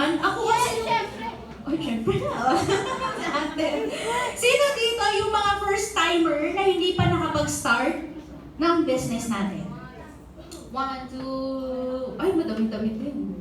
naman. Ako kasi Siyempre. oh, syempre na. Sino dito yung mga first-timer na hindi pa nakapag-start ng business natin? 1, 2... Ay, madami-dami din.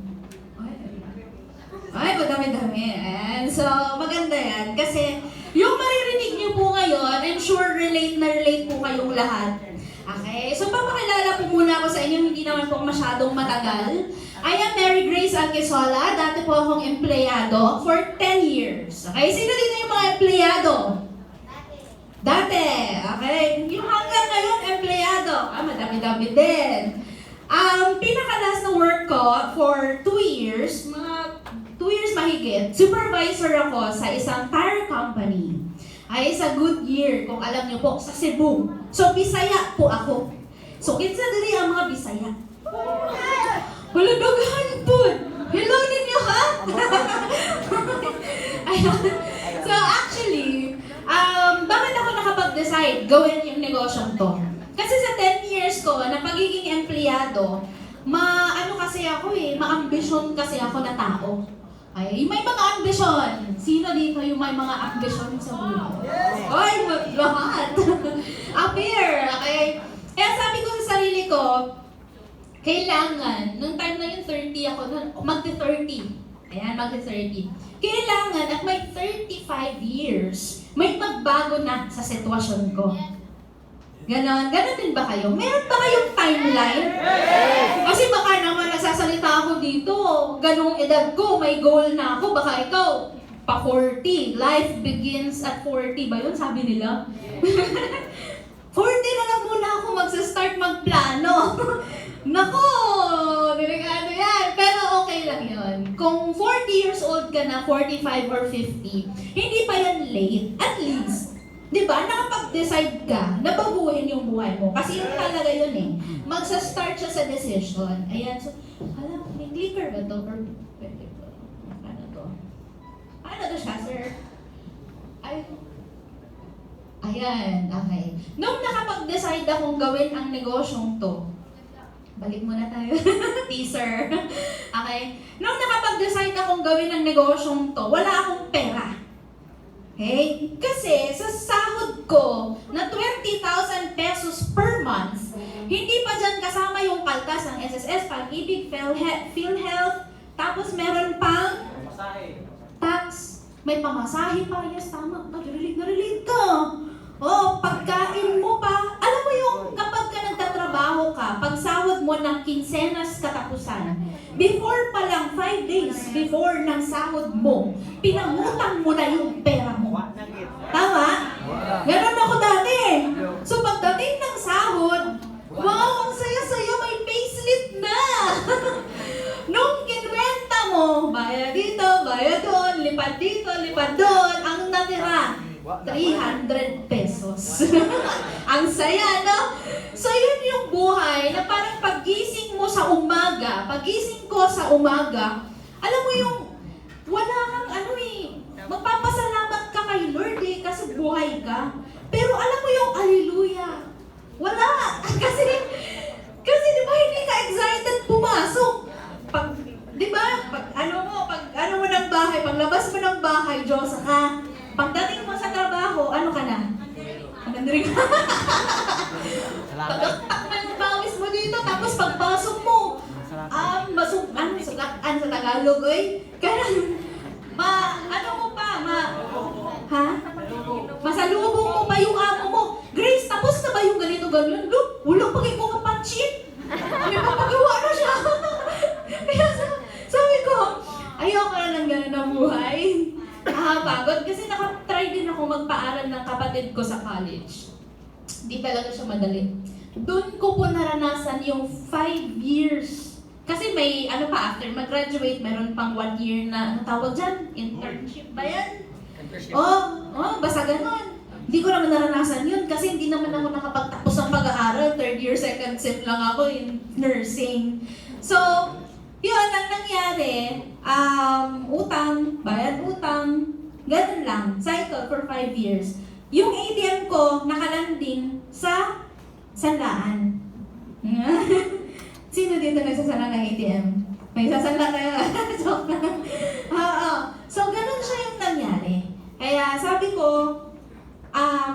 Ay, madami-dami. And so, maganda yan. Kasi, yung maririnig niyo po ngayon, I'm sure relate na relate po kayong lahat. Okay? So, papakilala po muna ako sa inyo, hindi naman po masyadong matagal. I am Mary Grace Alquesola. Dati po akong empleyado for 10 years. Okay? Sino dito yung mga empleyado? Dati. Okay? Yung hanggang ngayon, empleyado. Madami-dami din. Pinakalas na work ko for 2 years, mga 2 years mahigit, supervisor ako sa isang tire company. Ay sa Goodyear, kung alam niyo po, sa Cebu. So, Bisaya po ako. So, kinsa diri ang mga Bisaya? Wala daghan po. Hello ninyo, ha? Ayun. So, actually, bakit ako nakapag-decide gawin yung negosyong to? Kasi sa 10 years ko na pagiging empleyado, maambisyon kasi ako na tao. Ay, may mga ambisyon. Sino dito yung may mga ambisyon sa buhay? Ay, lahat. Appear, okay? Kaya sabi ko sa sarili ko, kailangan, nung time na yun, 30 ako, magti-30. Ayan, magti-30. Kailangan at may 35 years, may magbago na sa sitwasyon ko. Ganon din ba kayo? Meron ba kayong timeline? Kasi baka naman nagsasalita ako dito, ganong edad ko, may goal na ako, baka ikaw, pa 40. Life begins at 40 ba yun? Sabi nila. 40 na lang muna ako magsa-start magplano. Nako, delikado yan. Pero okay lang yun. Kung 40 years old ka na, 45 or 50, hindi pa yan late. At least, di ba, nakapag-decide ka na baguhin yung buhay mo. Kasi yun talaga yun eh. Magsa-start siya sa decision. Ayan, so, alam, may clicker ba to? Or, ano to? Ano to siya, sir? Ay, ayan, okay. Nung nakapag-decide akong gawin ang negosyong to, balik muna tayo. Teaser. Okay? Nung nakapag-decide akong gawin ang negosyong to, wala akong pera. Okay? Kasi sa sahod ko na 20,000 pesos per month, hindi pa dyan kasama yung kaltas ng SSS, Pag-ibig, PhilHealth, tapos meron pang tax, may pamasahe pa, yes, tama, narinig ka. Oh, pagkain mo pa, alam mo yung kapag ka nagtatrabaho ka, pag sahod mo ng kinsenas katapusan, before pa lang, 5 days before ng sahod mo, pinangutang mo na yung pera mo. Tama? Meron ako dati. So pagdating ng sahod, wow, ang saya-saya, may payslip na. Nung kinwenta mo, bayad dito, bayad doon, lipad dito, lipad doon, ang natira, 300 pesos. Ang saya, no? So, yun yung buhay na parang pagising mo sa umaga, pagising ko sa umaga, alam mo yung wala kang magpapasalamat ka kay Lord eh, kasi buhay ka. Pero alam mo yung alleluia, wala. Kasi di ba hindi ka excited pumasok? Di ba? Pag ano mo ng bahay, paglabas mo ng bahay, Diyosa ka. Pagdating mo sa trabaho, ano ka na? Andri ka. Pagaktak na yung bawis mo dito, tapos pagpasok mo, masukan sa Tagalog, kaya, masalubong mo pa yung amo mo. Grace, tapos na ba yung ganito-ganyan? Look, wala pag ikaw kapansin. May papagawa na siya. Kaya sabi ko, ayoko na ng ganun na buhay. Pagod. Kasi nakatry din ako magpaaral ng kapatid ko sa college. Hindi talaga siya madali. Doon ko po naranasan yung 5 years. Kasi may, after mag-graduate, meron pang 1 year na, tawag dyan? Internship ba yan? Basta ganon. Hindi ko naman naranasan yun kasi hindi naman ako nakapagtapos ng pag-aaral. 3rd year, 2nd sem lang ako in nursing. So, yun, ang nangyari, utang, bayad utang, ganun lang, cycle for 5 years. Yung ATM ko, nakalanding sa sanlaan. Sino dito nagsasala ng ATM? May sasala kayo? Joke na.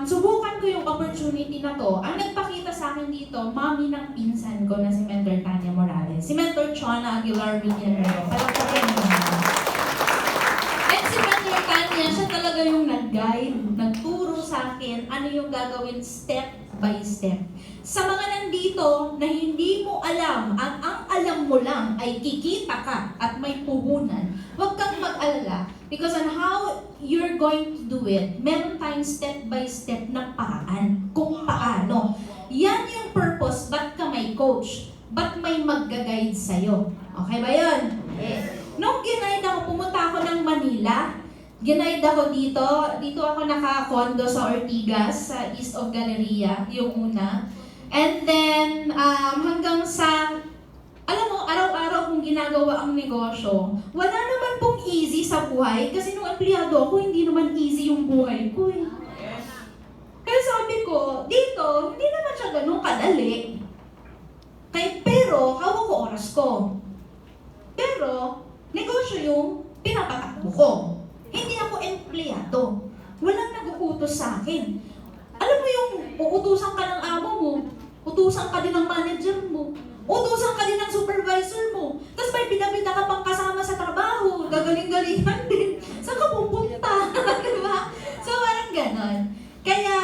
subukan ko yung opportunity na to. Ang nagpakita sa akin dito, mami ng pinsan ko na si Mentor Tanya Morales. Si Mentor Chona Aguilar Villanueva. Palagpagan mo na. And si Mentor Tanya, siya talaga yung nag-guide, nagturo sa akin ano yung gagawin step by step. Sa mga nandito na hindi mo alam, ang alam mo lang ay kikita ka at may puhunan, huwag kang mag-alala. Because on how you're going to do it, meron tayong step by step na paraan kung paano. Yan yung purpose, ba't ka may coach? Ba't may mag-guide sa'yo? Okay ba yun? Yes. Nung ginaid ako, pumunta ako ng Manila. Ginaid ako dito. Dito ako naka-condo sa Ortigas, sa East of Galleria, yung una. And then, hanggang sa, alam mo, araw-araw kong ginagawa ang negosyo, wala naman pong easy sa buhay kasi nung empleyado ako, hindi naman easy yung buhay ko eh. Kaya sabi ko, dito, hindi naman siya ganun kadali. Pero, hawak ko oras ko. Pero, negosyo yung pinapatakbo ko. Hindi ako empleyado. Walang nag-uutos sa akin. Alam mo yung uutusan ka ng amo mo, utusan ka din ng manager mo, utusan ka din ng supervisor mo, tapos may pinabida ka pang kasama sa trabaho, gagaling-galingan din. Saan ka pupunta? Diba? So, parang ganon. Kaya,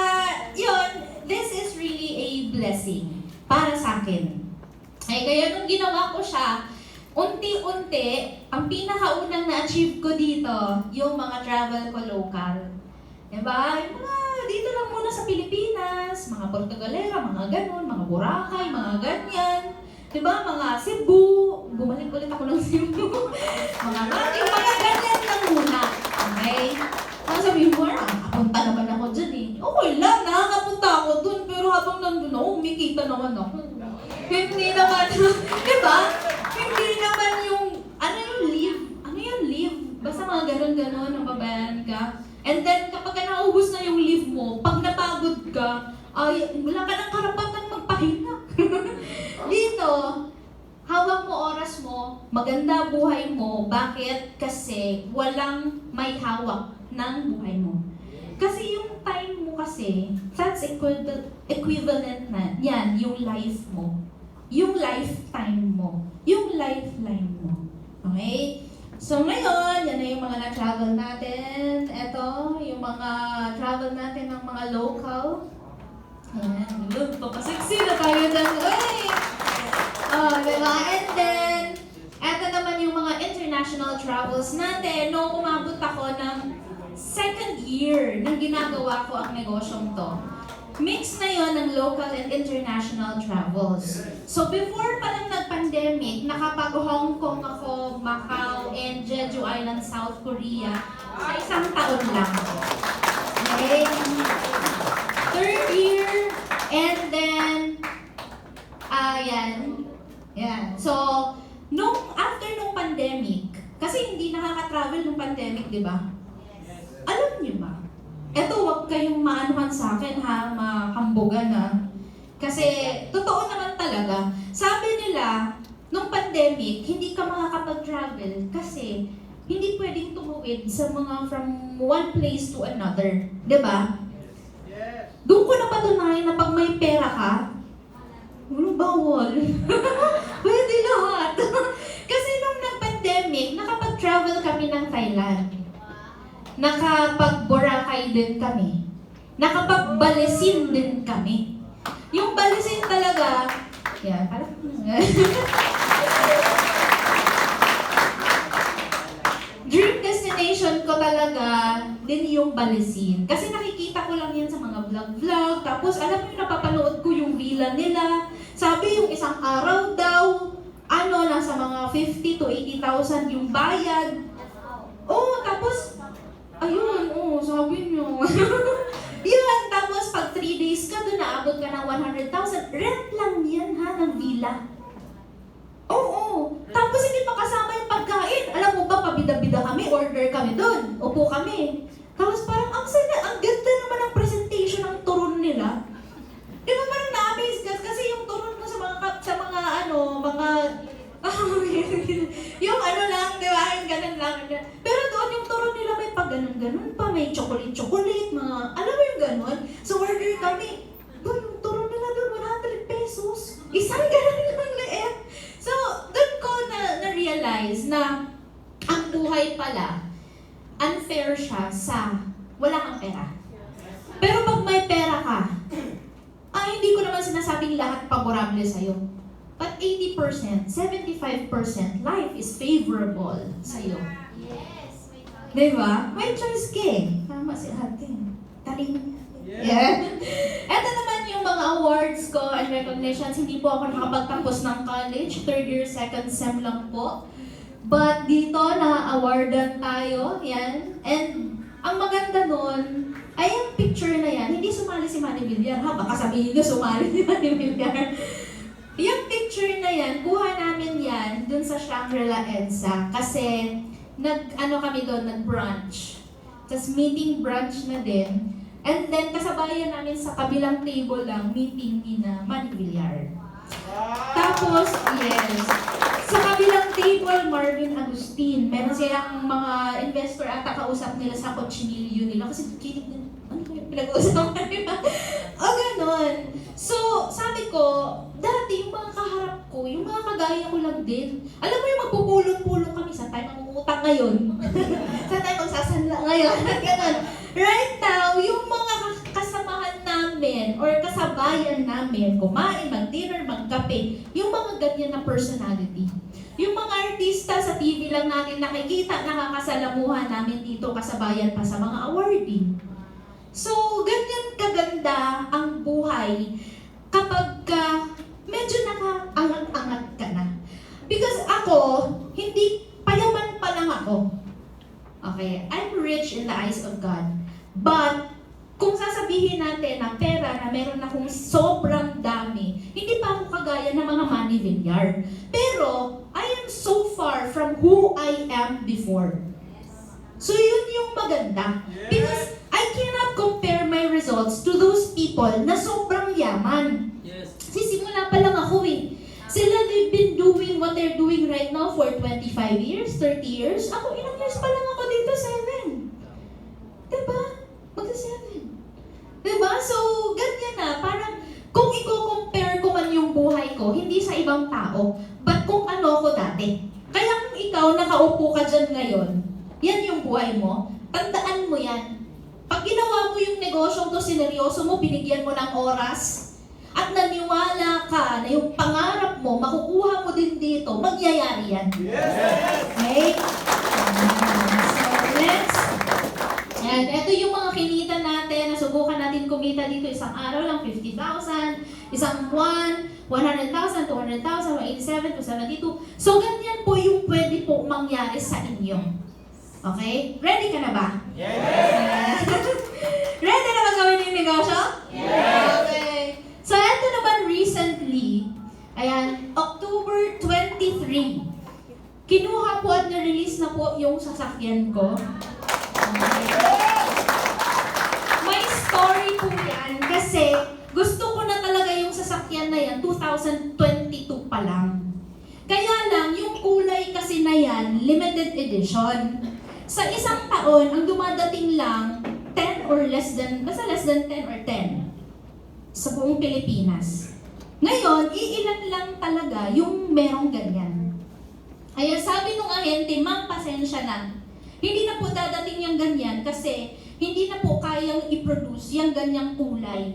yun, this is really a blessing para sa akin. Ay, kaya nung ginawa ko siya, unti-unti, ang pinakaunang na-achieve ko dito, yung mga travel ko local. Diba? Yung mga dito lang muna sa Pilipinas, mga Portugalera, mga ganon, mga Boracay, mga ganyan. Diba? Mga Cebu, bumalik ulit ako ng Cebu. mga ganyan lang muna. Okay? Ang sabihin mo, nakapunta naman ako dyan eh. Okay lang, nakakapunta ako dun, pero habang nandun ako, umikita naman ako. Hindi naman, diba? Hindi naman yung, ano yung leave? Basta mga ganon-ganon, nababayan ka. And then, kapag naubos na yung leave mo, pag napagod ka, ay, wala ka ng karapatan magpahinga. Dito, hawak mo oras mo, maganda buhay mo. Bakit? Kasi walang may hawak ng buhay mo. Kasi yung time mo kasi, that's equivalent na. Yan, yung life mo. Yung lifetime mo. Yung lifeline mo. Okay? So ngayon, yan na yung mga na-travel natin. Ito, yung mga travel natin ng mga local. Ayan, look, papasexy na tayo dyan. Uy! Diba? And then, eto naman yung mga international travels natin. Noong umabot ako ng second year nang ginagawa ko ang negosyong to. Mix na yon ng local and international travels. So before pa lang nag-pandemic, nakapag-Hong Kong ako, Macau, and Jeju Island, South Korea sa isang taon lang. Okay? Third year, and then, yan. So, after nung pandemic, kasi hindi nakaka-travel nung pandemic, di ba? Alam niyo ba? Eto, wag kayong maanuhan sa akin ha, makambugan na. Kasi, totoo naman talaga. Sabi nila, nung pandemic, hindi ka makakapag-travel kasi hindi pwedeng tumuwid sa mga from one place to another. Diba? Yes. Doon ko napatunayan na pag may pera ka, bawal. Pwede lahat. Kasi nung nag-pandemic, nakapag-travel kami ng Thailand. Nakapag-Boracay din kami. Nakapag-Balesin din kami. Yung Balesin talaga, yan, parang, dream destination ko talaga din yung Balesin. Kasi nakikita ko lang yan sa mga vlog-vlog. Tapos alam mo, napapanood ko yung villa nila. Sabi yung isang araw daw, nasa mga 50 to 80,000 yung bayad. Tapos, sabi nyo. Yun, tapos pag 3 days ka doon, naabot ka ng 100,000. Rent lang yan ha, ng villa. Oo. Tapos hindi pa kasama yung pagkain. Alam mo ba, pabida-bida kami, order kami doon. Upo kami. Tapos parang, ang ganda naman ng presentation ng turon nila. Di ba parang na-amaze ka? Kasi yung turon mo sa mga yung lang, di ba? Yung ganun lang. Pero doon yung turon nila may pag ganun-ganun pa, may chocolate-chocolate, mga, alam mo yung ganun? So Kumbaga, ang buhay pala, unfair siya sa wala kang pera. Pero pag may pera ka, hindi ko naman sinasabing lahat paborable sa'yo. But 80%, 75% life is favorable sa'yo. Yes. Diba? May choice ka eh. Tama si ate. Taling. Yeah. Ito naman yung mga awards ko and recognitions. Hindi po ako nakapagtapos ng college. Third year, second sem lang po. But dito, na-awardan tayo. Yan. And ang maganda nun, ay yung picture na yan, hindi sumali si Manny Villar. Ha, baka sabihin nyo sumali si Manny Villar. Yung picture na yan, kuha namin yan dun sa Shangri-La EDSA. Kasi, kami doon, nag-brunch. Tapos meeting brunch na din. And then, kasabayan namin sa kabilang table lang, meeting ni na Manny Villar. Tapos, yes. Sa kabilang table, Marvin Agustin. Meron silang mga investor ata kausap nila sa kotsinilyo nila. Kasi kinig na, ano yung pinag-uusapan nila? O ganon. So, sabi ko, dati yung mga kaharap ko, yung mga kagaya ko lang din. Alam mo yung magpupulong-pulong kami, saan tayo mangungutang ngayon? Saan tayo magsasanla ngayon? Ganon. Right now, yung mga kasamahan namin or kasabayan namin, kumain, mag-dinner, magkape, yung mga ganyan na personality. Yung mga artista sa TV lang natin nakikita, nakakasalamuhan namin dito, kasabayan pa sa mga awarding. So, ganyan kaganda ang buhay kapag medyo nakaangat-angat ka na. Because ako, hindi payaman pa lang ako. Okay, I'm rich in the eyes of God. But, kung sasabihin natin na pera na meron akong sobrang dami, hindi pa ako kagaya ng mga Manny Villar. Pero, I am so far from who I am before. So, yun yung maganda. Because, I cannot compare my results to those people na sobrang yaman. Yes. Sisimula pa lang ako eh. Sila, they've been doing what they're doing right now for 25 years, 30 years. Ako, ilang years pa lang ako dito, 7. Diba? Magsa-7. Diba? So, ganyan na. Parang, kung i-compare ko man yung buhay ko, hindi sa ibang tao, but kung ano ko dati. Kaya kung ikaw, nakaupo ka dyan ngayon, yan yung buhay mo, tandaan mo yan. Pag ginawa mo yung negosyong to, sineryoso mo, binigyan mo ng oras, at naniwala ka na yung pangarap mo, makukuha mo din dito, magyayari yan. Yes! Okay? So, next. Yan, ito yung mga kinita natin, nasubukan natin kumita dito isang araw lang, 50,000, isang buwan, 100,000, 200,000, 187, 272. So, ganyan po yung pwede po mangyari sa inyo. Okay? Ready ka na ba? Yes! Ready na ba gawin yung negosyo? Yes! Okay. So, ito naman recently, ayan, October 23, kinuha po at na-release na po yung sasakyan ko. Okay. May story po yan kasi gusto ko na talaga yung sasakyan na yan 2022 pa lang. Kaya lang, yung kulay kasi na yan, limited edition. Sa isang taon, ang dumadating lang 10 or less than, basta less than 10 or 10 sa buong Pilipinas. Ngayon, iilan lang talaga yung merong ganyan. Kaya sabi nung ahente, ma'am, pasensya na. Hindi na po dadating yung ganyan kasi hindi na po kayang i-produce yung ganyang kulay.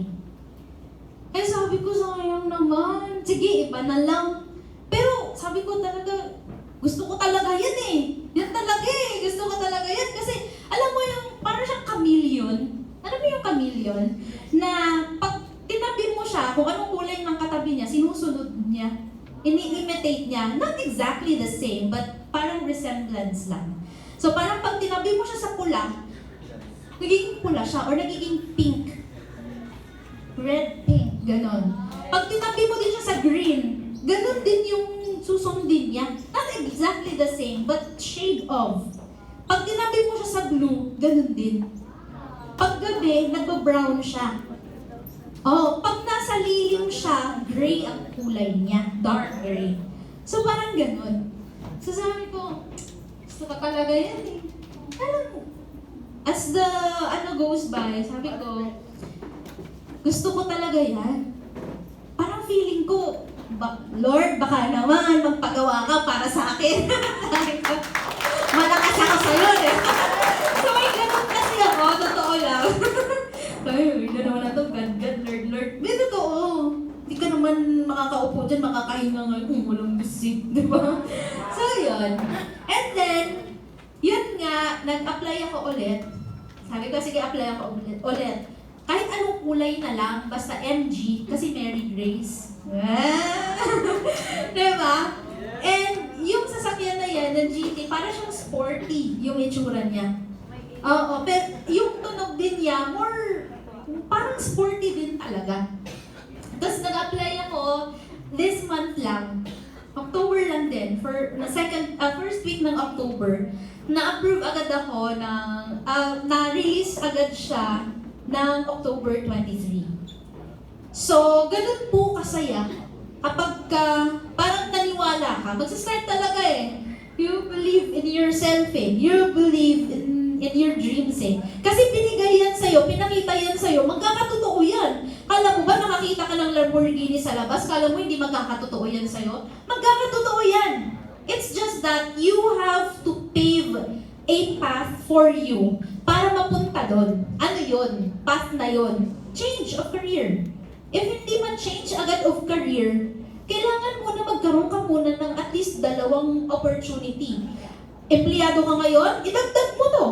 Kaya sabi ko, sayang naman. Sige, iba na lang. Pero sabi ko talaga, gusto ko talaga yan eh. Yan talaga eh. Gusto ko talaga yan. Kasi alam mo yung, parang siyang chameleon. Alam mo yung chameleon? Na pag tinabi mo siya, kung anong kulay ng katabi niya, sinusunod niya. Ini-imitate niya. Not exactly the same, but parang resemblance lang. So parang pag tinabi mo siya sa pula, nagiging pula siya or nagiging pink. Red, pink, ganon. Pag tinabi mo din siya sa green, ganon din yung susundin niya. Not exactly the same, but shade of. Pag tinabi mo siya sa blue, ganon din. Pag gabi, nagba-brown siya. Oh, pag nasa lilim siya, gray ang kulay niya. Dark gray. So parang ganon. So sabi ko, gusto ka talaga yan eh. Alam mo, as the goes by, sabi ko, gusto ko talaga yan. Parang feeling ko, Lord, baka naman magpagawa ka para sa akin. Sabi ko, malakas ako sa'yo eh. So may ganun kasi ako, totoo lang. Ay, na naman na to, God, Lord. May totoo. Hindi ka naman makakaupo dyan, makakahinga ngayon kung walang bisig, di ba? So, yun. And then, yun nga, nag-apply ako ulit. Sabi ko, sige, apply ako ulit. Kahit anong kulay na lang, basta MG, kasi Mary Grace. Diba? And yung sasakyan na yan, ng GT, para siyang sporty yung itsura niya. Oo, pero yung tunog din niya, more, parang sporty din talaga. Tapos nag-apply ako this month lang. October lang din. First week ng October, na-approve agad ako ng, na-release agad siya ng October 23. So, ganun po kasaya. Kapag parang naniwala ka, magsistart talaga eh. You believe in yourself eh. You believe in your dreams eh. Kasi binigay yan sa'yo, pinakita yan sa'yo, magkakatotoo yan. Kala mo ba nakakita ka ng Lamborghini sa labas? Kala mo hindi magkakatotoo yan sa'yo? Magkakatotoo yan. It's just that you have to pave a path for you para mapunta doon. Ano yun? Path na yun. Change of career. If hindi man change agad of career, kailangan mo na magkaroon ka muna ng at least 2 opportunity. Empleyado ka ngayon, idagdag mo to.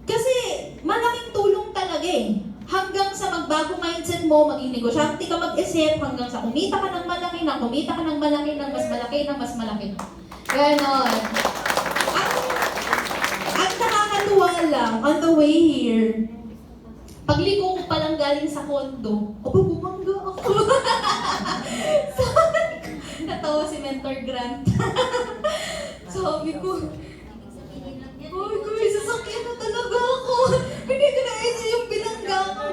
Kasi malaking tulong talaga eh. Hanggang sa magbago mindset mo, maging negosyante ka mag-isip, hanggang sa kumita ka ng malaki, kumita ka ng malaki, ng mas malaki, ng mas malaki. Ganon. At nakakatuwa lang, on the way here, pagligo ko palang galing sa kondo, bumangga ako. Natawa si Mentor Grant. Sabi ko, may sasakyan na talaga ako. Hindi ko naisip yung binangga ko.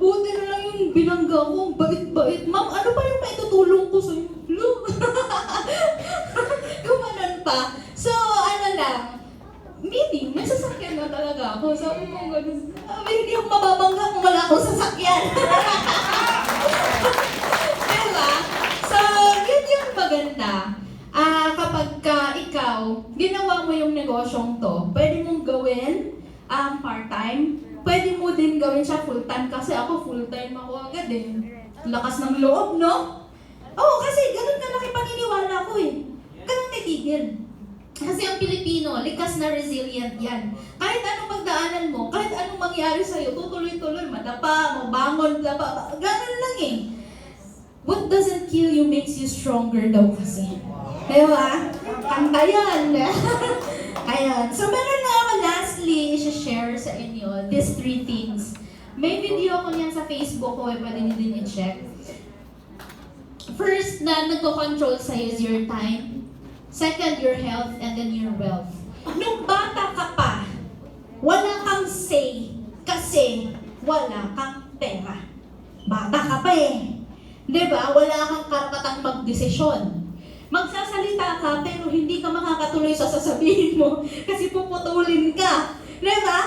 Buti na lang yung binangga ko. Bait-bait. Ma'am, ano pa yung maitutulong ko sa'yo? Gumanon pa. So, ano lang, meaning, may sasakyan na talaga ako. Sabi ko, hindi ako mababangga kung wala akong sasakyan. Diba? So, yun yung maganda. Kapag ikaw, ginawa mo yung negosyong to, pwede mong gawin part-time, pwede mo din gawin siya full-time kasi ako full-time ako agad eh. Lakas ng loob, no? Oo, kasi ganun kalaki paniniwala ko eh. Ganun titigil. Kasi ang Pilipino, likas na resilient yan. Kahit anong pagdaanan mo, kahit anong mangyari sa'yo, tutuloy-tuloy, madapa, mabangon, dapa, ganun lang eh. What doesn't kill you makes you stronger daw kasi. Diba? Kanta yan. Ayan. So, meron na ako lastly i-share sa inyo these 3 things. May video ko niyan sa Facebook ko, pwede niyo din i-check. First na nagko-control sa'yo is your time. Second, your health, and then your wealth. Nung bata ka pa, wala kang say kasi wala kang pera. Bata ka pa eh. Diba? Wala kang karapatang magdesisyon. Magsasalita ka pero hindi ka makakatuloy sa sasabihin mo kasi puputulin ka. Diba?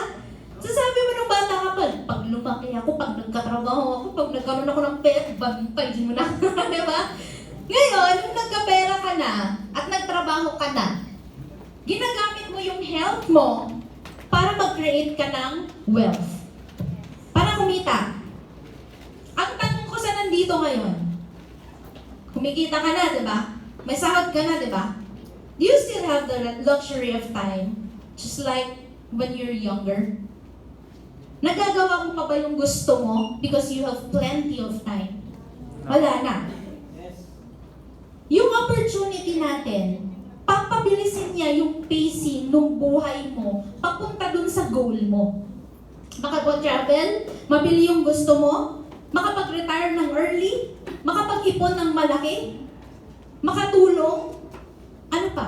Sasabi mo nung bata ka pa, pag lumaki ako, pag nagkatrabaho ako, pag nagkaroon ako ng pera, bantay mo na. Diba? Ngayon, nung nagkapera ka na at nagtrabaho ka na, ginagamit mo yung health mo para mag-create ka ng wealth. Para kumita. Ang tanong ko sa nandito ngayon, kumikita ka na, di ba? May sahod ka na, di ba? Do you still have the luxury of time? Just like when you're younger? Nagagawa mo pa ba yung gusto mo because you have plenty of time? Wala na. Yung opportunity natin, papabilisin niya yung pacing ng buhay mo papunta dun sa goal mo. Makapag-travel, mabili yung gusto mo, makapag-retire ng early, makapag-ipon ng malaki, makatulong, ano pa?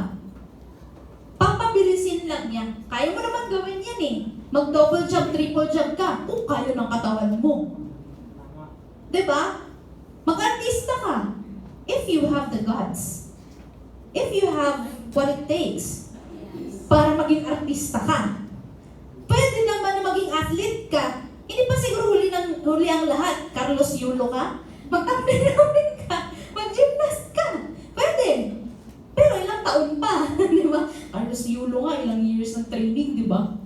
Papabilisin lang niya. Kaya mo naman gawin yan eh. Mag-double job, triple job ka, kung kaya ng katawan mo. Diba? Mag-artista ka. If you have the guts. If you have what it takes para maging artista ka. Pwede naman na maging athlete ka. Hindi pa siguro huli ang lahat. Carlos Yulo ka? Mag-ambirawin ka. taon pa. Di ba? Carlos Yulo nga, ilang years ng training, di ba?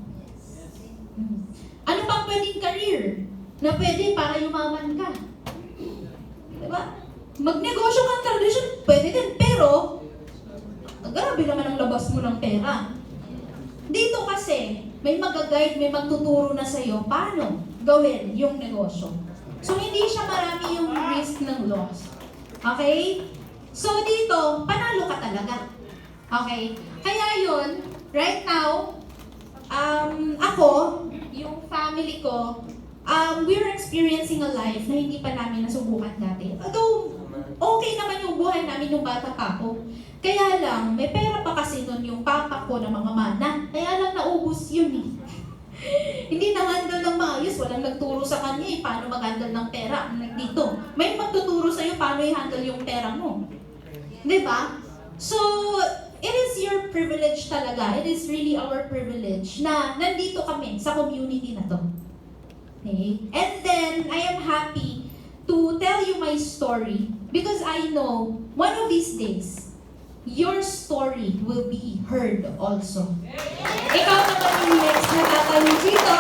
Ano pang pwedeng career na pwede para yumaman ka? Di ba? Magnegosyo kang tradition, pwede din. Pero, grabe naman ang labas mo ng pera. Dito kasi, may mag-guide, may magtuturo na sa'yo paano gawin yung negosyo. So, hindi siya marami yung risk ng loss. Okay? So, dito, panalo ka talaga. Okay? Kaya yun, right now, ako, yung family ko, we're experiencing a life na hindi pa namin nasubukan dati. Although, okay naman yung buhay namin yung bata pa ako. Kaya lang, may pera pa kasi nun yung papa ko ng mga mana. Kaya lang naubos yun eh. Hindi na-handle ng maayos. Walang nagturo sa kanya eh, paano mag-handle ng pera. Dito, may magtuturo sa'yo paano i-handle yung pera mo. Diba? So, it is your privilege talaga. It is really our privilege na nandito kami sa community na to. Okay? And then, I am happy to tell you my story because I know one of these days, your story will be heard also. Ikaw naman yung next na tatanong dito.